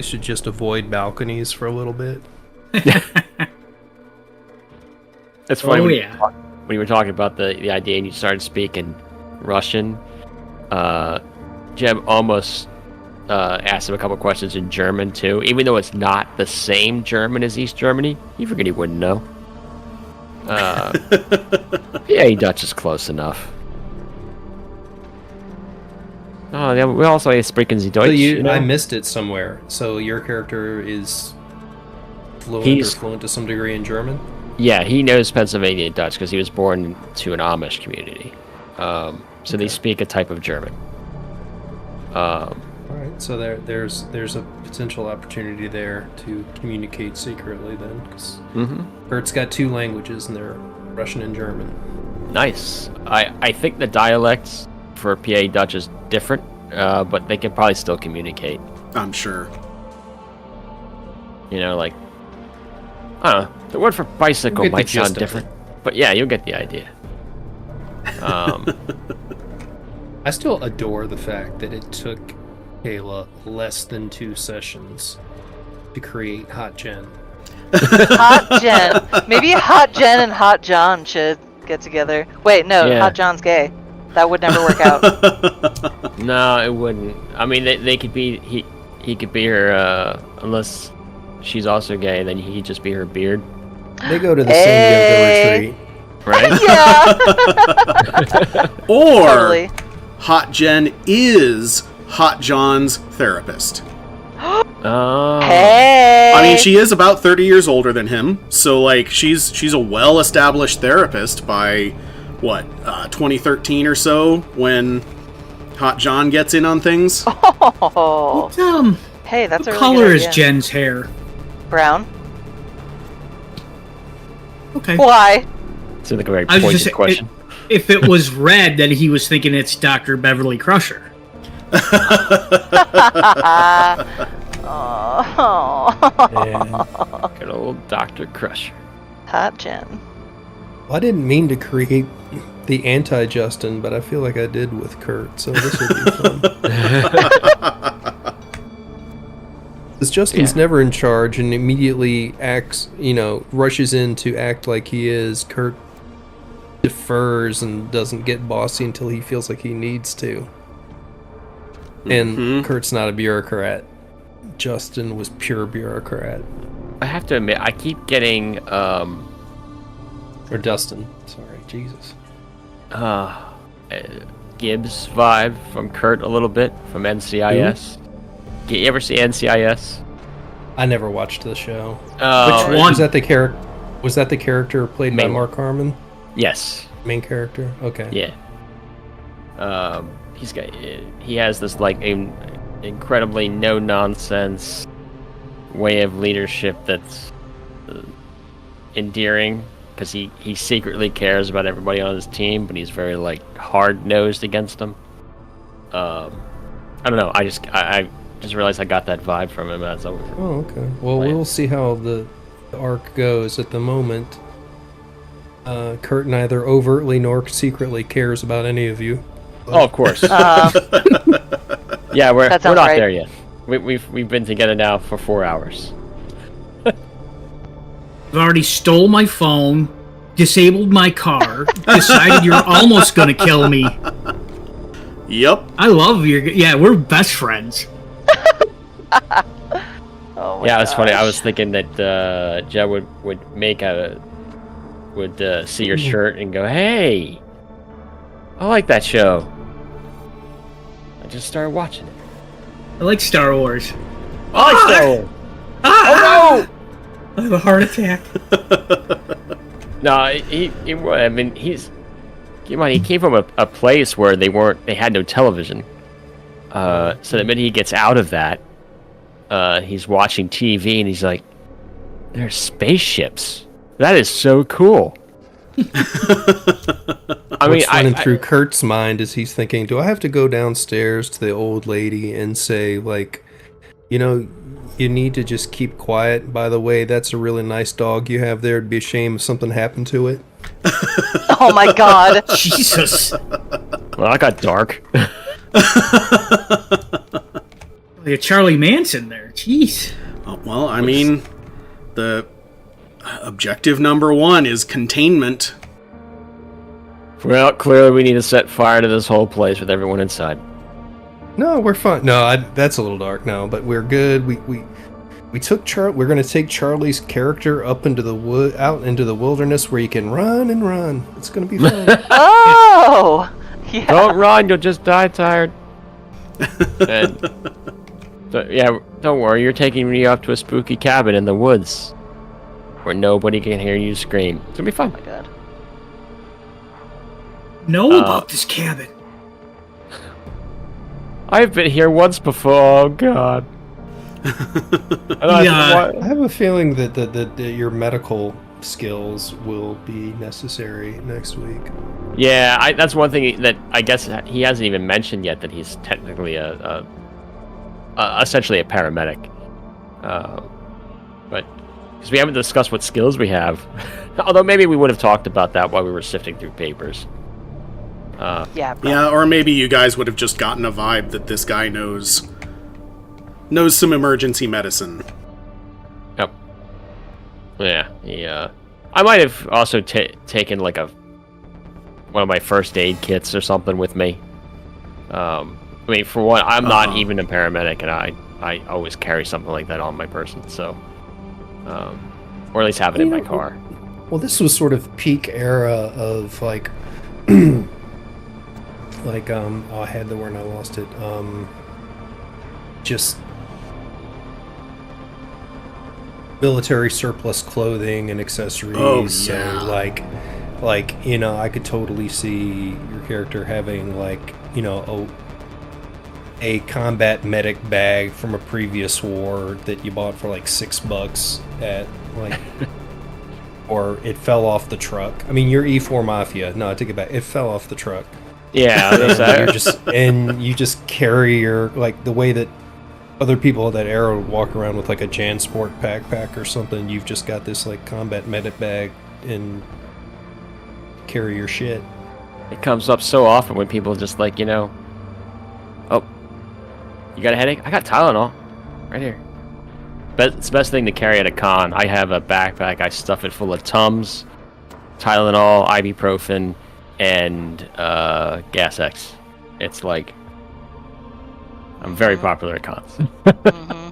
You should just avoid balconies for a little bit. It's funny when yeah. when you were talking about the idea and you started speaking Russian. Jeb almost asked him a couple questions in German too, even though it's not the same German as East Germany. You figured he wouldn't know. Yeah, Dutch is close enough. Oh, yeah, we also sprechen Sie Deutsch. So you know? I missed it somewhere. So your character is fluent He's- or fluent to some degree in German? Yeah, he knows Pennsylvania Dutch because he was born to an Amish community. So they speak a type of German. All right, so there's a potential opportunity there to communicate secretly then, because Kurt's got two languages, and they're Russian and German. Nice. I think the dialects for PA Dutch is different, but they can probably still communicate. I'm sure. You know, like, I don't know. The word for bicycle You'll get the might gist sound of different, but yeah, you'll get the idea. I still adore the fact that it took Kayla less than 2 sessions to create Hot Jen. Hot Jen. Maybe Hot Jen and Hot John should get together. Wait, no, Yeah. Hot John's gay. That would never work out. No, it wouldn't. I mean, they could be. He could be her, unless she's also gay. Then he could just be her beard, They go to the Hey. same yoga retreat. right? Yeah. Or Totally. Hot Jen is Hot John's therapist. Oh. Hey. I mean, she is about 30 years older than him, so like she's a well-established therapist by what 2013 or so when Hot John gets in on things. Oh. What Hey, that's a really color good is idea. Jen's hair? Brown. Okay. Why? Seems like a very I was pointed just question. if it was red, then he was thinking it's Dr. Beverly Crusher. Oh. Good old Dr. Crusher. Hot Jen. Well, I didn't mean to create the anti-Justin, but I feel like I did with Kurt, so this will be fun. Because Justin's never in charge and immediately acts, rushes in to act like he is. Kurt defers and doesn't get bossy until he feels like he needs to. And Kurt's not a bureaucrat. Justin was pure bureaucrat. I have to admit, I keep getting Or Dustin. Sorry, Jesus. Gibbs vibe from Kurt a little bit from NCIS. You ever see NCIS? I never watched the show. Which one? Was that the character played by Main- Mark Harmon? Yes. Main character? Okay. Yeah. He has this like incredibly no nonsense way of leadership that's endearing because he secretly cares about everybody on his team, but he's very like hard nosed against them. I don't know. I just realized I got that vibe from him as I was. Oh, okay. Well, Playing. we'll see how the arc goes. At the moment, Kurt neither overtly nor secretly cares about any of you. Oh, of course. Yeah, we're That not sounds right. there yet. We've been together now for 4 hours. I've already stole my phone, disabled my car, decided you're almost gonna kill me. Yep. I love your. Yeah, we're best friends. Oh my Yeah, it's funny. I gosh. was thinking that Joe would see your shirt and go, "Hey, I like that show." I just started watching it. I like Star Wars. I like Star Wars. Oh no! I have a heart attack. No, I mean, he's. Come on, he came from a place where they had no television. So the minute he gets out of that, he's watching TV and he's like, "There's spaceships. That is so cool." I mean, What's running through Kurt's mind is he's thinking, do I have to go downstairs to the old lady and say, like, you need to just keep quiet. By the way, that's a really nice dog you have there. It'd be a shame if something happened to it. Oh my god. Jesus. Well, I got dark. Like a Charlie Manson there. Jeez. Well, I mean, the objective number 1 is containment. Well, clearly we need to set fire to this whole place with everyone inside. No, we're fine. No, that's a little dark. No, but we're good. We took We're gonna take Charlie's character up into the out into the wilderness where you can run and run. It's gonna be fun. Oh! Yeah. Don't run, you'll just die tired. And, yeah, don't worry, you're taking me up to a spooky cabin in the woods where nobody can hear you scream. It's gonna be fun. Oh my god. Know about this cabin. I've been here once before, oh god. Yeah. I have a feeling that your medical skills will be necessary next week. Yeah, that's one thing that I guess he hasn't even mentioned yet, that he's technically essentially a paramedic. But because we haven't discussed what skills we have, although maybe we would have talked about that while we were sifting through papers. Yeah. Probably. Yeah, or maybe you guys would have just gotten a vibe that this guy knows some emergency medicine. Yep. Yeah. I might have also taken like one of my first aid kits or something with me. I mean, for one, I'm not even a paramedic, and I always carry something like that on my person. So, or at least have it in my car. Well, this was sort of peak era of like, I had the word and I lost it. Just military surplus clothing and accessories. Oh, yeah. So like I could totally see your character having a combat medic bag from a previous war that you bought for like $6 at or it fell off the truck. I mean, you're E4 Mafia. No, I take it back. It fell off the truck. Yeah, You just carry your the way that other people at that era would walk around with like a JanSport backpack or something. You've just got this like combat medic bag and carry your shit. It comes up so often when people just oh, you got a headache? I got Tylenol right here. It's the best thing to carry at a con. I have a backpack. I stuff it full of Tums, Tylenol, ibuprofen, and Gas X. It's like I'm very popular at cons. Mm-hmm.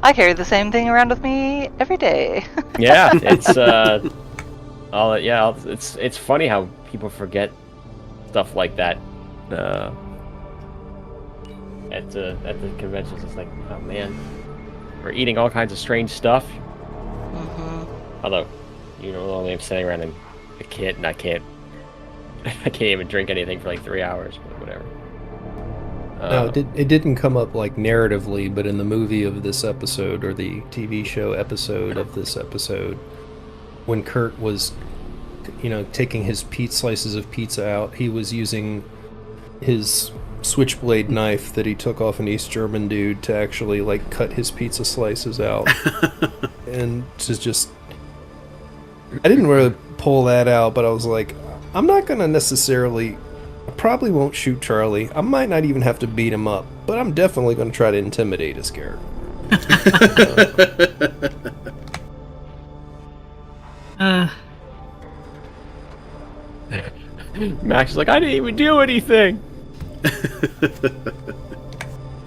I carry the same thing around with me every day. Yeah, it's it's funny how people forget stuff like that at the conventions. It's like, oh man, we're eating all kinds of strange stuff. Mm-hmm. Although, normally I'm sitting around in a kit and I can't even drink anything for like 3 hours, but whatever. No, it didn't come up like narratively, but in the movie of this episode or the TV show episode of this episode, when Kurt was, taking his slices of pizza out, he was using his switchblade knife that he took off an East German dude to actually like cut his pizza slices out. And just I didn't really pull that out, but I was like, I'm not gonna necessarily, I probably won't shoot Charlie. I might not even have to beat him up, but I'm definitely gonna try to intimidate his character. Max is like, I didn't even do anything.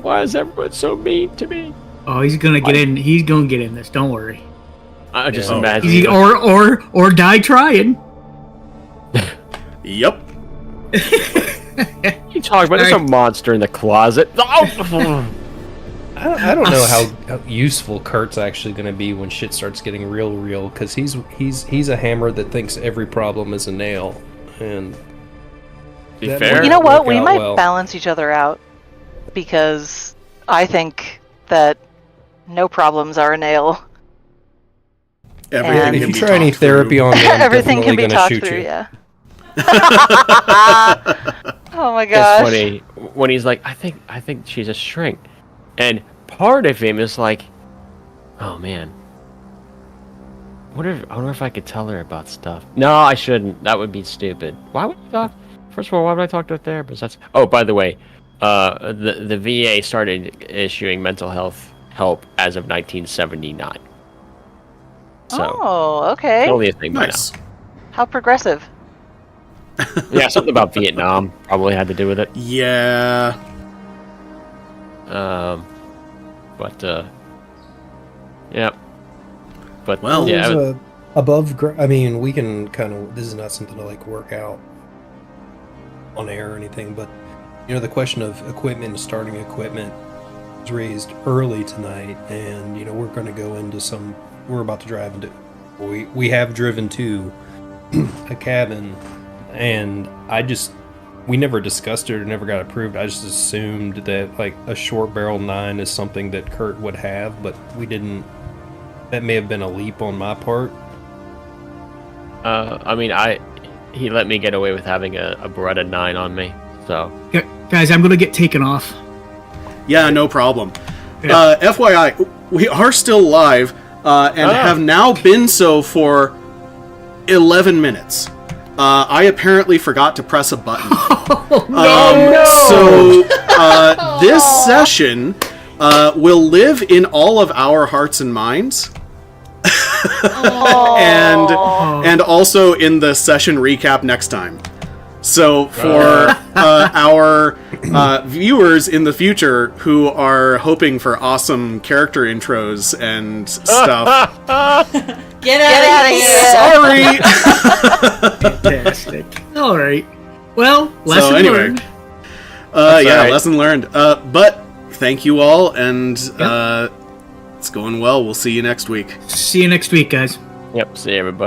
Why is everyone so mean to me? Oh, he's gonna get in. He's gonna get in this. Don't worry. I just imagine. Or die trying. Yep. You talking about? There's a monster in the closet. I don't know how useful Kurt's actually going to be when shit starts getting real, because he's a hammer that thinks every problem is a nail, and be fair. You know what? We out might well. balance each other out, because I think that no problems are a nail. Everything And- if can you be try any talked through. therapy on me, I'm Everything can definitely be going to talked shoot through, you. yeah. Oh my It's gosh. funny when he's like, I think she's a shrink, and part of him is like, oh man, I wonder if I could tell her about stuff. No, I shouldn't. That would be stupid. Why would I talk? First of all, why would I talk to a therapist? Oh, by the way, the VA started issuing mental health help as of 1979. So Oh, okay. only a thing by Nice. How progressive. now. Yeah, something about Vietnam probably had to do with it. Yeah. Yeah. But Well, yeah, There's above. I mean, we can kind of. This is not something to like work out on air or anything, but the question of equipment and starting equipment was raised early tonight, and we're going to go into some. We're about to drive into. We have driven to a cabin, and we never discussed it or never got approved. I just assumed that like a short barrel 9 is something that Kurt would have, but we didn't. That may have been a leap on my part. he let me get away with having a Beretta 9 on me. So Guys, I'm gonna get taken off. Yeah, no problem. Yeah. FYI, we are still live and have now been so for 11 minutes. I apparently forgot to press a button. So this session will live in all of our hearts and minds. and also in the session recap next time. So for our viewers in the future who are hoping for awesome character intros and stuff, Get out of here! sorry. Fantastic. All right. Well, lesson So anyway, learned. right. lesson learned. But thank you all, and it's going well. We'll see you next week. See you next week, guys. yep, see everybody.